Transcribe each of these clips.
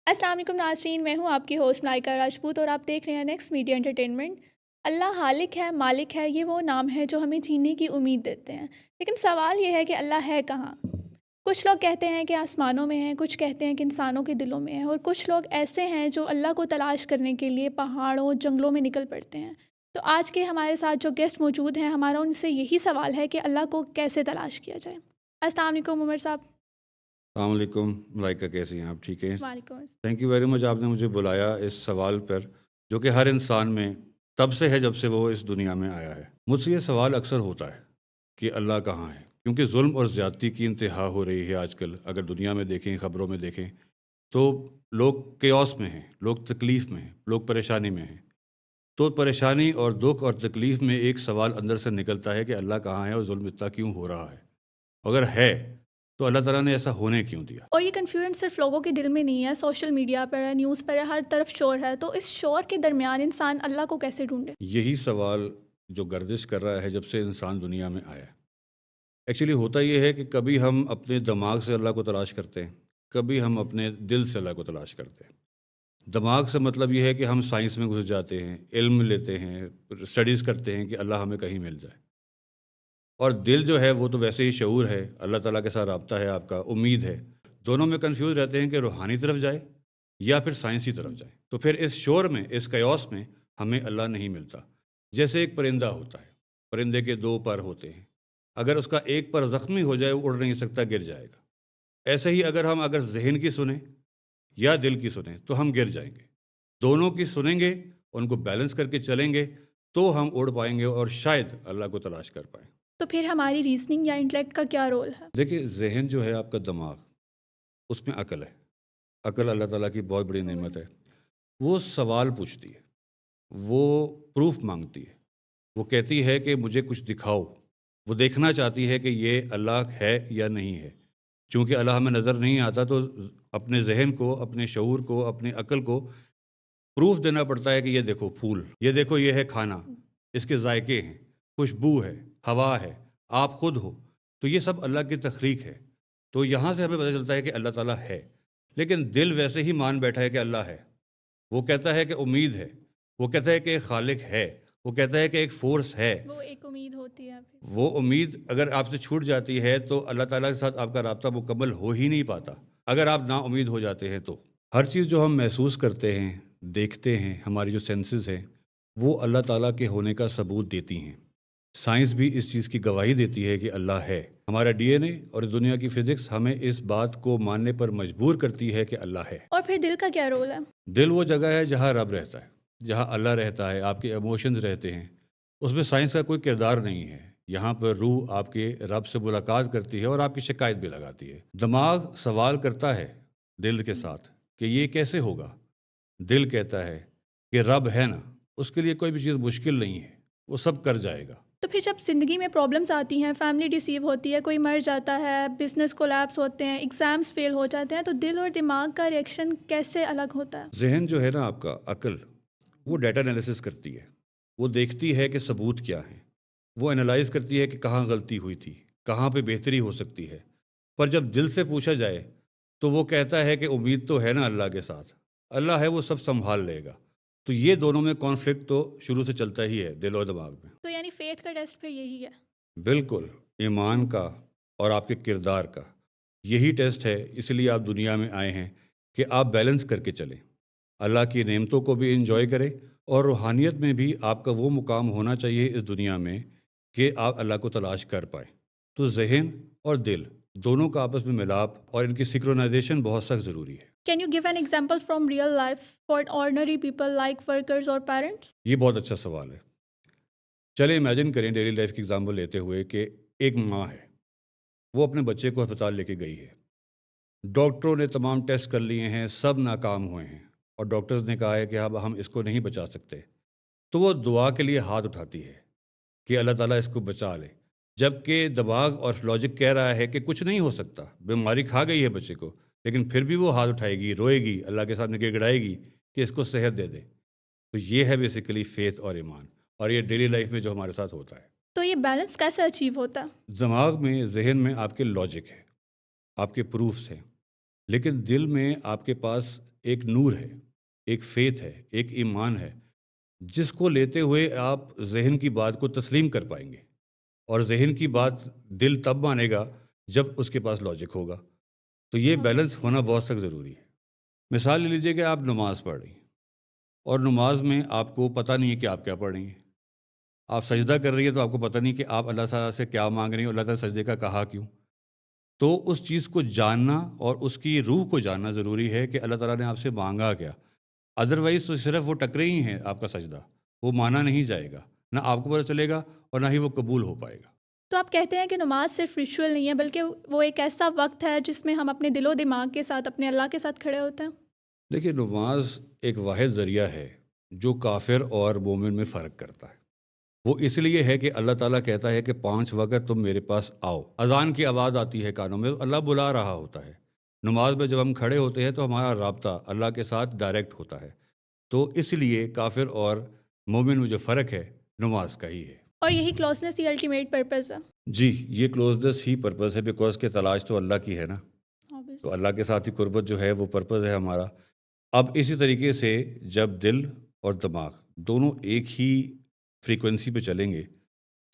السلام علیکم ناظرین، میں ہوں آپ کی ہوسٹ ملائکہ راجپوت اور آپ دیکھ رہے ہیں نیکسٹ میڈیا انٹرٹینمنٹ۔ اللہ خالق ہے، مالک ہے، یہ وہ نام ہے جو ہمیں جینے کی امید دیتے ہیں، لیکن سوال یہ ہے کہ اللہ ہے کہاں؟ کچھ لوگ کہتے ہیں کہ آسمانوں میں ہیں، کچھ کہتے ہیں کہ انسانوں کے دلوں میں ہے، اور کچھ لوگ ایسے ہیں جو اللہ کو تلاش کرنے کے لیے پہاڑوں جنگلوں میں نکل پڑتے ہیں۔ تو آج کے ہمارے ساتھ جو گیسٹ موجود ہیں، ہمارا ان سے یہی سوال ہے کہ اللہ کو کیسے تلاش کیا جائے۔ السلام علیکم عمر صاحب۔ السلام علیکم ملائکہ، کیسی ہیں آپ؟ ٹھیک ہیں؟ وعلیکم السلام۔ تھینک یو ویری مچ، آپ نے مجھے بلایا اس سوال پر جو کہ ہر انسان میں تب سے ہے جب سے وہ اس دنیا میں آیا ہے۔ مجھ سے یہ سوال اکثر ہوتا ہے کہ اللہ کہاں ہے، کیونکہ ظلم اور زیادتی کی انتہا ہو رہی ہے آج کل۔ اگر دنیا میں دیکھیں، خبروں میں دیکھیں تو لوگ کیوس میں ہیں، لوگ تکلیف میں ہیں، لوگ پریشانی میں ہیں۔ تو پریشانی اور دکھ اور تکلیف میں ایک سوال اندر سے نکلتا ہے کہ اللہ کہاں ہے اور ظلم اتنا کیوں ہو رہا ہے؟ اگر ہے تو اللہ تعالیٰ نے ایسا ہونے کیوں دیا؟ اور یہ کنفیوژن صرف لوگوں کے دل میں نہیں ہے، سوشل میڈیا پر ہے، نیوز پر ہے، ہر طرف شور ہے۔ تو اس شور کے درمیان انسان اللہ کو کیسے ڈھونڈے؟ یہی سوال جو گردش کر رہا ہے جب سے انسان دنیا میں آیا ہے۔ ایکچولی ہوتا یہ ہے کہ کبھی ہم اپنے دماغ سے اللہ کو تلاش کرتے ہیں، کبھی ہم اپنے دل سے اللہ کو تلاش کرتے ہیں۔ دماغ سے مطلب یہ ہے کہ ہم سائنس میں گھس جاتے ہیں، علم لیتے ہیں، اسٹڈیز کرتے ہیں کہ اللہ ہمیں کہیں مل جائے۔ اور دل جو ہے وہ تو ویسے ہی شعور ہے، اللہ تعالیٰ کے ساتھ رابطہ ہے آپ کا، امید ہے۔ دونوں میں کنفیوز رہتے ہیں کہ روحانی طرف جائے یا پھر سائنسی طرف جائے۔ تو پھر اس شور میں، اس کیوس میں ہمیں اللہ نہیں ملتا۔ جیسے ایک پرندہ ہوتا ہے، پرندے کے دو پر ہوتے ہیں، اگر اس کا ایک پر زخمی ہو جائے وہ اڑ نہیں سکتا، گر جائے گا۔ ایسے ہی اگر ذہن کی سنیں یا دل کی سنیں تو ہم گر جائیں گے۔ دونوں کی سنیں گے، ان کو بیلنس کر کے چلیں گے تو ہم اڑ پائیں گے اور شاید اللہ کو تلاش کر پائیں۔ تو پھر ہماری ریزننگ یا انٹلیکٹ کا کیا رول ہے؟ دیکھیں، ذہن جو ہے آپ کا دماغ، اس میں عقل ہے۔ عقل اللہ تعالیٰ کی بہت بڑی نعمت ہے۔ وہ سوال پوچھتی ہے، وہ پروف مانگتی ہے، وہ کہتی ہے کہ مجھے کچھ دکھاؤ۔ وہ دیکھنا چاہتی ہے کہ یہ اللہ ہے یا نہیں ہے۔ چونکہ اللہ ہمیں نظر نہیں آتا تو اپنے ذہن کو، اپنے شعور کو، اپنے عقل کو پروف دینا پڑتا ہے کہ یہ دیکھو پھول، یہ دیکھو یہ ہے کھانا، اس کے ذائقے ہیں، خوشبو ہے، ہوا ہے، آپ خود ہو۔ تو یہ سب اللہ کی تخلیق ہے۔ تو یہاں سے ہمیں پتہ چلتا ہے کہ اللہ تعالیٰ ہے۔ لیکن دل ویسے ہی مان بیٹھا ہے کہ اللہ ہے۔ وہ کہتا ہے کہ امید ہے، وہ کہتا ہے کہ ایک خالق ہے، وہ کہتا ہے کہ ایک فورس ہے۔ وہ ایک امید ہوتی ہے پھر۔ وہ امید اگر آپ سے چھوٹ جاتی ہے تو اللہ تعالیٰ کے ساتھ آپ کا رابطہ مکمل ہو ہی نہیں پاتا، اگر آپ نا امید ہو جاتے ہیں تو۔ ہر چیز جو ہم محسوس کرتے ہیں، دیکھتے ہیں، ہماری جو سینسز ہیں، وہ اللہ تعالیٰ کے ہونے کا ثبوت دیتی ہیں۔ سائنس بھی اس چیز کی گواہی دیتی ہے کہ اللہ ہے۔ ہمارا ڈی این اے اور دنیا کی فزکس ہمیں اس بات کو ماننے پر مجبور کرتی ہے کہ اللہ ہے۔ اور پھر دل کا کیا رول ہے؟ دل وہ جگہ ہے جہاں رب رہتا ہے، جہاں اللہ رہتا ہے، آپ کے ایموشنز رہتے ہیں۔ اس میں سائنس کا کوئی کردار نہیں ہے۔ یہاں پر روح آپ کے رب سے ملاقات کرتی ہے اور آپ کی شکایت بھی لگاتی ہے۔ دماغ سوال کرتا ہے دل کے ساتھ کہ یہ کیسے ہوگا؟ دل کہتا ہے کہ رب ہے نا، اس کے لیے کوئی بھی چیز مشکل نہیں ہے، وہ سب کر جائے گا۔ تو پھر جب زندگی میں پرابلمس آتی ہیں، فیملی ڈیسیو ہوتی ہے، کوئی مر جاتا ہے، بزنس کولیپس ہوتے ہیں، ایگزامس فیل ہو جاتے ہیں، تو دل اور دماغ کا ریئیکشن کیسے الگ ہوتا ہے؟ ذہن جو ہے نا آپ کا، عقل، وہ ڈیٹا انالیسس کرتی ہے، وہ دیکھتی ہے کہ ثبوت کیا ہے، وہ انالائز کرتی ہے کہ کہاں غلطی ہوئی تھی، کہاں پہ بہتری ہو سکتی ہے۔ پر جب دل سے پوچھا جائے تو وہ کہتا ہے کہ امید تو ہے نا اللہ کے ساتھ، اللہ ہے، وہ سب سنبھال لے گا۔ تو یہ دونوں میں کانفلکٹ تو شروع سے چلتا ہی ہے، دل اور دماغ میں۔ تو یعنی فیتھ کا ٹیسٹ پھر یہی ہے؟ بالکل، ایمان کا اور آپ کے کردار کا یہی ٹیسٹ ہے۔ اس لیے آپ دنیا میں آئے ہیں کہ آپ بیلنس کر کے چلیں، اللہ کی نعمتوں کو بھی انجوائے کریں، اور روحانیت میں بھی آپ کا وہ مقام ہونا چاہیے اس دنیا میں کہ آپ اللہ کو تلاش کر پائیں۔ تو ذہن اور دل دونوں کا آپس میں ملاپ اور ان کی سنکرونائزیشن بہت سخت ضروری ہے۔ Can you give an example from real life for ordinary people like workers اور پیرنٹس؟ یہ بہت اچھا سوال ہے۔ چلے امیجن کریں ڈیلی لائف کی ایگزامپل لیتے ہوئے کہ ایک ماں ہے، وہ اپنے بچے کو ہسپتال لے کے گئی ہے۔ ڈاکٹروں نے تمام ٹیسٹ کر لیے ہیں، سب ناکام ہوئے ہیں، اور ڈاکٹرز نے کہا ہے کہ اب ہم اس کو نہیں بچا سکتے۔ تو وہ دعا کے لیے ہاتھ اٹھاتی ہے کہ اللہ تعالیٰ اس کو بچا لے، جبکہ دماغ اور لاجک کہہ رہا ہے کہ کچھ نہیں ہو سکتا، بیماری کھا گئی ہے بچے کو، لیکن پھر بھی وہ ہاتھ اٹھائے گی، روئے گی، اللہ کے سامنے گڑ گڑائے گی کہ اس کو صحت دے دے۔ تو یہ ہے بیسیکلی فیتھ اور ایمان، اور یہ ڈیلی لائف میں جو ہمارے ساتھ ہوتا ہے۔ تو یہ بیلنس کیسے اچیو ہوتا ہے؟ دماغ میں، ذہن میں آپ کے لاجک ہے، آپ کے پروفس ہیں، لیکن دل میں آپ کے پاس ایک نور ہے، ایک فیتھ ہے، ایک ایمان ہے، جس کو لیتے ہوئے آپ ذہن کی بات کو تسلیم کر پائیں گے، اور ذہن کی بات دل تب مانے گا جب اس کے پاس لاجک ہوگا۔ تو یہ بیلنس ہونا بہت سخت ضروری ہے۔ مثال لے لیجیے کہ آپ نماز پڑھ رہی ہیں، اور نماز میں آپ کو پتہ نہیں ہے کہ آپ کیا پڑھ رہی ہیں۔ آپ سجدہ کر رہی ہے تو آپ کو پتہ نہیں کہ آپ اللہ تعالیٰ سے کیا مانگ رہی ہیں، اللہ تعالیٰ سجدے کا کہا کیوں۔ تو اس چیز کو جاننا اور اس کی روح کو جاننا ضروری ہے کہ اللہ تعالیٰ نے آپ سے مانگا کیا۔ ادروائز تو صرف وہ ٹکرے ہی ہیں، آپ کا سجدہ وہ مانا نہیں جائے گا، نہ آپ کو پتہ چلے گا اور نہ ہی وہ قبول ہو پائے گا۔ تو آپ کہتے ہیں کہ نماز صرف ریچول نہیں ہے، بلکہ وہ ایک ایسا وقت ہے جس میں ہم اپنے دل و دماغ کے ساتھ اپنے اللہ کے ساتھ کھڑے ہوتے ہیں۔ دیکھیے، نماز ایک واحد ذریعہ ہے جو کافر اور مومن میں فرق کرتا ہے۔ وہ اس لیے ہے کہ اللہ تعالیٰ کہتا ہے کہ 5 وقت تم میرے پاس آؤ۔ اذان کی آواز آتی ہے کانوں میں، اللہ بلا رہا ہوتا ہے۔ نماز میں جب ہم کھڑے ہوتے ہیں تو ہمارا رابطہ اللہ کے ساتھ ڈائریکٹ ہوتا ہے۔ تو اس لیے کافر اور مومن میں جو فرق ہے نماز کا ہی ہے۔ اور یہی کلوزنس ہی الٹیمیٹ پرپز ہے۔ جی، یہ کلوزنس ہی پرپز ہے، بیکاز کہ تلاش تو اللہ کی ہے نا، تو اللہ کے ساتھ ہی قربت جو ہے وہ پرپز ہے ہمارا۔ اب اسی طریقے سے جب دل اور دماغ دونوں ایک ہی فریکوینسی پہ چلیں گے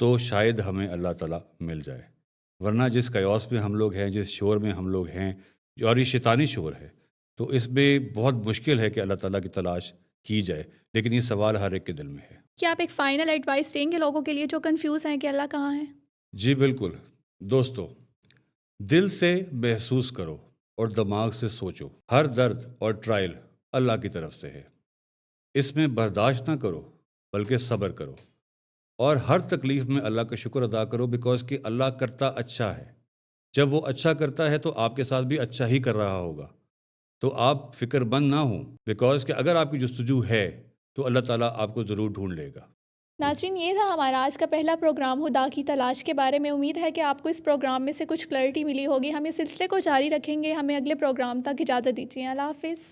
تو شاید ہمیں اللہ تعالیٰ مل جائے، ورنہ جس قیاس میں ہم لوگ ہیں، جس شور میں ہم لوگ ہیں، اور یہ شیطانی شور ہے، تو اس میں بہت مشکل ہے کہ اللہ تعالیٰ کی تلاش کی جائے، لیکن یہ سوال ہر ایک کے دل میں ہے۔ کیا آپ ایک فائنل ایڈوائس دیں گے لوگوں کے لیے جو کنفیوز ہیں کہ اللہ کہاں ہے؟ جی بالکل دوستو، دل سے محسوس کرو اور دماغ سے سوچو، ہر درد اور ٹرائل اللہ کی طرف سے ہے، اس میں برداشت نہ کرو بلکہ صبر کرو، اور ہر تکلیف میں اللہ کا شکر ادا کرو، بیکاز کہ اللہ کرتا اچھا ہے۔ جب وہ اچھا کرتا ہے تو آپ کے ساتھ بھی اچھا ہی کر رہا ہوگا، تو آپ فکر مند نہ ہوں، بیکاز کہ اگر آپ کی جستجو ہے تو اللہ تعالیٰ آپ کو ضرور ڈھونڈ لے گا۔ ناظرین، یہ تھا ہمارا آج کا پہلا پروگرام خدا کی تلاش کے بارے میں۔ امید ہے کہ آپ کو اس پروگرام میں سے کچھ کلیئرٹی ملی ہوگی۔ ہم اس سلسلے کو جاری رکھیں گے۔ ہمیں اگلے پروگرام تک اجازت دیجیے۔ اللہ حافظ۔